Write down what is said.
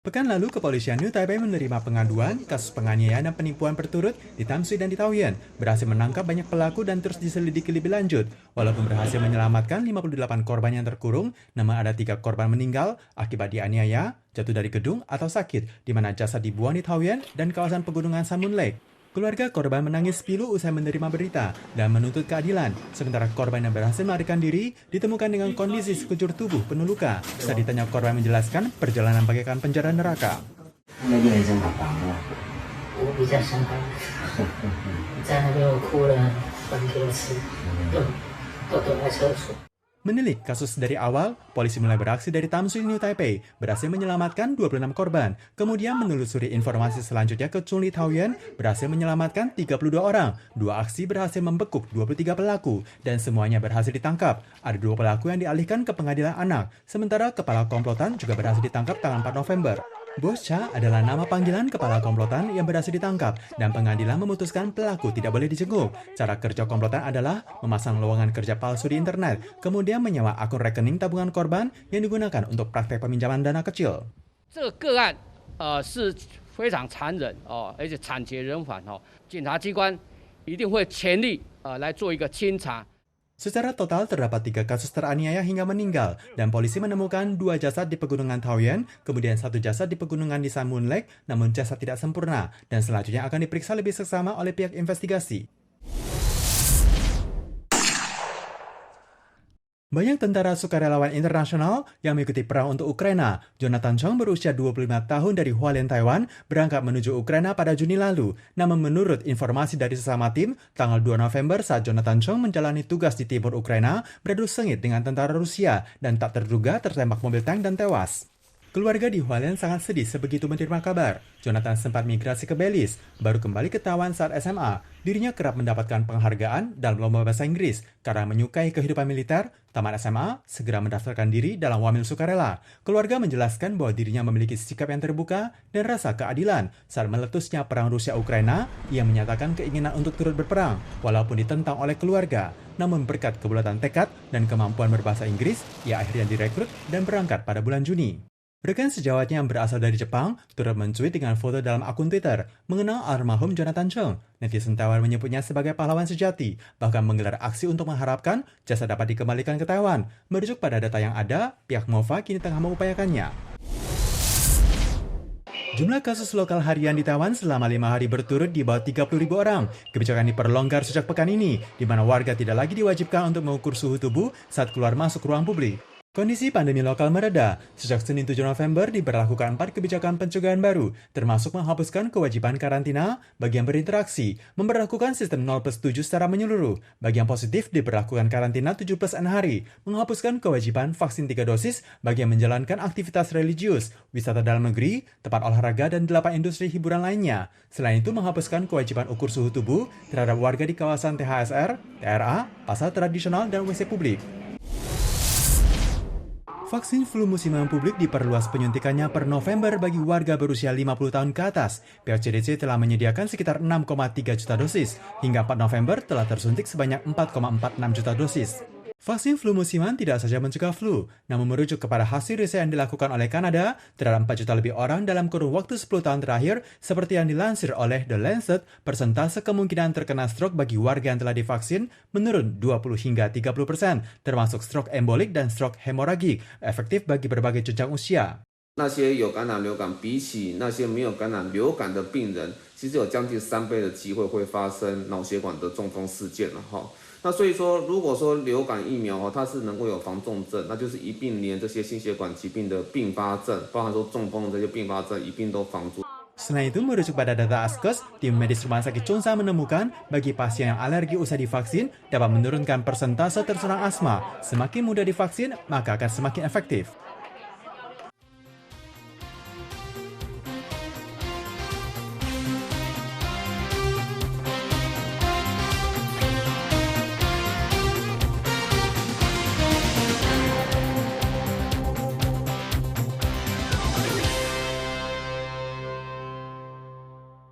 Pekan lalu, kepolisian New Taipei menerima pengaduan kasus penganiayaan dan penipuan berturut di Tamsui dan di Taoyuan, berhasil menangkap banyak pelaku dan terus diselidiki lebih lanjut. Walaupun berhasil menyelamatkan 58 korban yang terkurung, namun ada 3 korban meninggal akibat dianiaya, jatuh dari gedung, atau sakit, di mana jasad dibuang di Taoyuan dan kawasan pegunungan Sun Moon Lake. Keluarga korban menangis pilu usai menerima berita dan menuntut keadilan, sementara korban yang berhasil melarikan diri ditemukan dengan kondisi sekujur tubuh penuh luka. Saat ditanya, korban menjelaskan perjalanan bagaikan penjara neraka. 那个人生好忙啊，我比较伤感，在那边我哭了很多次，都躲在厕所。 Menilik kasus dari awal, polisi mulai beraksi dari Tamsui, New Taipei, berhasil menyelamatkan 26 korban. Kemudian menelusuri informasi selanjutnya ke Chunli, Taoyuan, berhasil menyelamatkan 32 orang. 2 aksi berhasil membekuk 23 pelaku, dan semuanya berhasil ditangkap. Ada 2 pelaku yang dialihkan ke pengadilan anak, sementara kepala komplotan juga berhasil ditangkap tanggal 4 November. Bos Cha adalah nama panggilan kepala komplotan yang berhasil ditangkap, dan pengadilan memutuskan pelaku tidak boleh dijenguk. Cara kerja komplotan adalah memasang lowongan kerja palsu di internet, kemudian menyewa akun rekening tabungan korban yang digunakan untuk praktek peminjaman dana kecil. 这个个案是非常残忍而且惨绝人寰检察机关一定会全力来做一个清查。 Secara total terdapat 3 kasus teraniaya hingga meninggal, dan polisi menemukan 2 jasad di pegunungan Taoyuan, kemudian 1 jasad di pegunungan di Sun Moon Lake, namun jasad tidak sempurna, dan selanjutnya akan diperiksa lebih seksama oleh pihak investigasi. Banyak tentara sukarelawan internasional yang mengikuti perang untuk Ukraina. Jonathan Chong berusia 25 tahun dari Hualien, Taiwan, berangkat menuju Ukraina pada Juni lalu. Namun menurut informasi dari sesama tim, tanggal 2 November saat Jonathan Chong menjalani tugas di timur Ukraina, beradu sengit dengan tentara Rusia dan tak terduga tertembak mobil tank dan tewas. Keluarga di Hualien sangat sedih sebegitu menerima kabar. Jonathan sempat migrasi ke Belize, baru kembali ke Taiwan saat SMA. Dirinya kerap mendapatkan penghargaan dalam lomba bahasa Inggris karena menyukai kehidupan militer. Tamat SMA, segera mendaftarkan diri dalam Wamil Sukarela. Keluarga menjelaskan bahwa dirinya memiliki sikap yang terbuka dan rasa keadilan. Saat meletusnya perang Rusia-Ukraina, ia menyatakan keinginan untuk turut berperang, walaupun ditentang oleh keluarga. Namun berkat kebulatan tekad dan kemampuan berbahasa Inggris, ia akhirnya direkrut dan berangkat pada bulan Juni. Rekan sejawatnya yang berasal dari Jepang turut mencuit dengan foto dalam akun Twitter mengenal almarhum Jonathan Chong. Netizen Taiwan menyebutnya sebagai pahlawan sejati, bahkan menggelar aksi untuk mengharapkan jasa dapat dikembalikan ke Taiwan. Merujuk pada data yang ada, pihak MOFA kini tengah mengupayakannya. Jumlah kasus lokal harian di Taiwan selama 5 hari berturut di bawah 30.000 orang. Kebijakan diperlonggar sejak pekan ini, di mana warga tidak lagi diwajibkan untuk mengukur suhu tubuh saat keluar masuk ruang publik. Kondisi pandemi lokal mereda. Sejak Senin 7 November diberlakukan 4 kebijakan pencegahan baru, termasuk menghapuskan kewajiban karantina bagi yang berinteraksi, memberlakukan sistem 0+7 secara menyeluruh. Bagi yang positif diberlakukan karantina 7+6 hari, menghapuskan kewajiban vaksin 3 dosis bagi yang menjalankan aktivitas religius, wisata dalam negeri, tempat olahraga, dan 8 industri hiburan lainnya. Selain itu menghapuskan kewajiban ukur suhu tubuh terhadap warga di kawasan THSR, TRA, pasar tradisional, dan WC publik. Vaksin flu musiman publik diperluas penyuntikannya per November bagi warga berusia 50 tahun ke atas. Pihak CDC telah menyediakan sekitar 6,3 juta dosis. Hingga 4 November telah tersuntik sebanyak 4,46 juta dosis. Vaksin flu musiman tidak saja mencegah flu, namun merujuk kepada hasil riset yang dilakukan oleh Kanada terhadap 4 juta lebih orang dalam kurun waktu 10 tahun terakhir, seperti yang dilansir oleh The Lancet, persentase kemungkinan terkena stroke bagi warga yang telah divaksin menurun 20 hingga 30%, termasuk stroke embolik dan stroke hemoragik, efektif bagi berbagai jenjang usia. 那些有感染流感比起那些没有感染流感的病人，其实有将近3倍的机会会发生脑血管的中风事件了哈。那所以说，如果说流感疫苗它是能够有防重症，那就是一并连这些心血管疾病的并发症，包含说中风的这些并发症一并都防住。 Selain itu, merujuk pada data Askes, tim medis Rumah Sakit Chungsa menemukan bagi pasien yang alergi usai divaksin dapat menurunkan persentase terserang asma. Semakin mudah divaksin, maka akan semakin efektif.